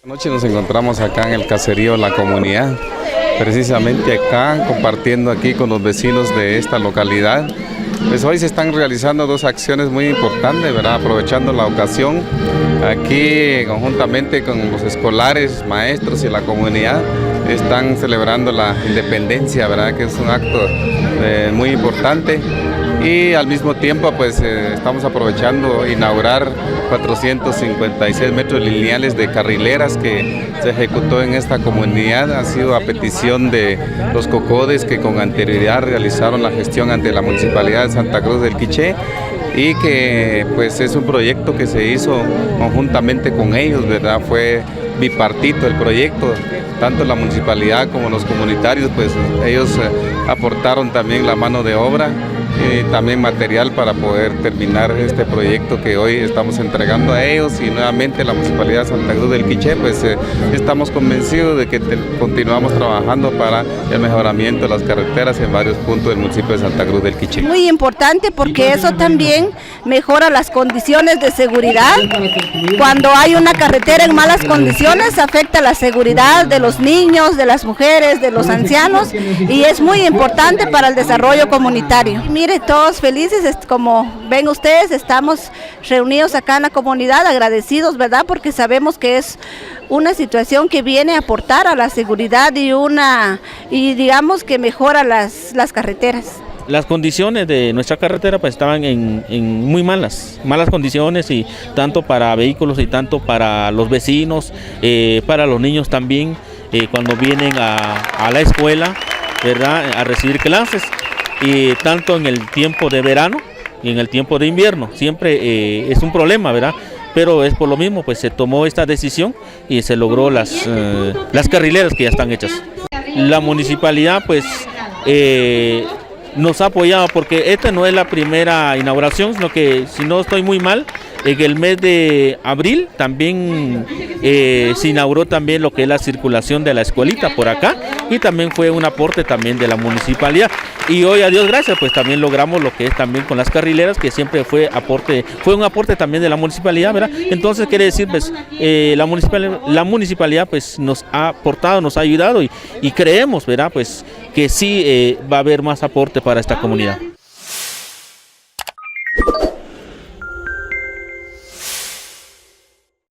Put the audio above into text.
Anoche nos encontramos acá en el caserío La Comunidad, precisamente acá compartiendo aquí con los vecinos de esta localidad. Pues hoy se están realizando dos acciones muy importantes, ¿verdad? Aprovechando la ocasión, aquí conjuntamente con los escolares, maestros y la comunidad, están celebrando la independencia, ¿verdad? Que es un acto muy importante. Y al mismo tiempo pues estamos aprovechando inaugurar 456 metros lineales de carrileras que se ejecutó en esta comunidad. Ha sido a petición de los COCODES que con anterioridad realizaron la gestión ante la Municipalidad de Santa Cruz del Quiché y que pues es un proyecto que se hizo conjuntamente con ellos, ¿verdad? Fue bipartito el proyecto, tanto la municipalidad como los comunitarios, pues ellos aportaron también la mano de obra y también material para poder terminar este proyecto que hoy estamos entregando a ellos, y nuevamente la Municipalidad de Santa Cruz del Quiché, pues estamos convencidos de que continuamos trabajando para el mejoramiento de las carreteras en varios puntos del municipio de Santa Cruz del Quiché. Muy importante porque eso también mejora las condiciones de seguridad. Cuando hay una carretera en malas condiciones afecta la seguridad de los niños, de las mujeres, de los ancianos, y es muy importante para el desarrollo comunitario. Mire, todos felices, como ven ustedes, estamos reunidos acá en la comunidad, agradecidos, ¿verdad? Porque sabemos que es una situación que viene a aportar a la seguridad y digamos que mejora las carreteras. Las condiciones de nuestra carretera pues estaban en muy malas condiciones, y tanto para vehículos y tanto para los vecinos, para los niños también, cuando vienen a la escuela, ¿verdad? A recibir clases. Y tanto en el tiempo de verano y en el tiempo de invierno, siempre es un problema, ¿verdad? Pero es por lo mismo, pues se tomó esta decisión y se logró las carrileras que ya están hechas. La municipalidad pues nos ha apoyado, porque esta no es la primera inauguración, sino que, si no estoy muy mal, en el mes de abril también se inauguró también lo que es la circulación de la escuelita por acá, y también fue un aporte también de la municipalidad. Y hoy, a Dios gracias, pues también logramos lo que es también con las carrileras, que siempre fue un aporte también de la municipalidad, ¿verdad? Entonces quiere decir, pues la municipalidad pues nos ha aportado, nos ha ayudado, y creemos, ¿verdad? Pues que sí va a haber más aporte para esta comunidad.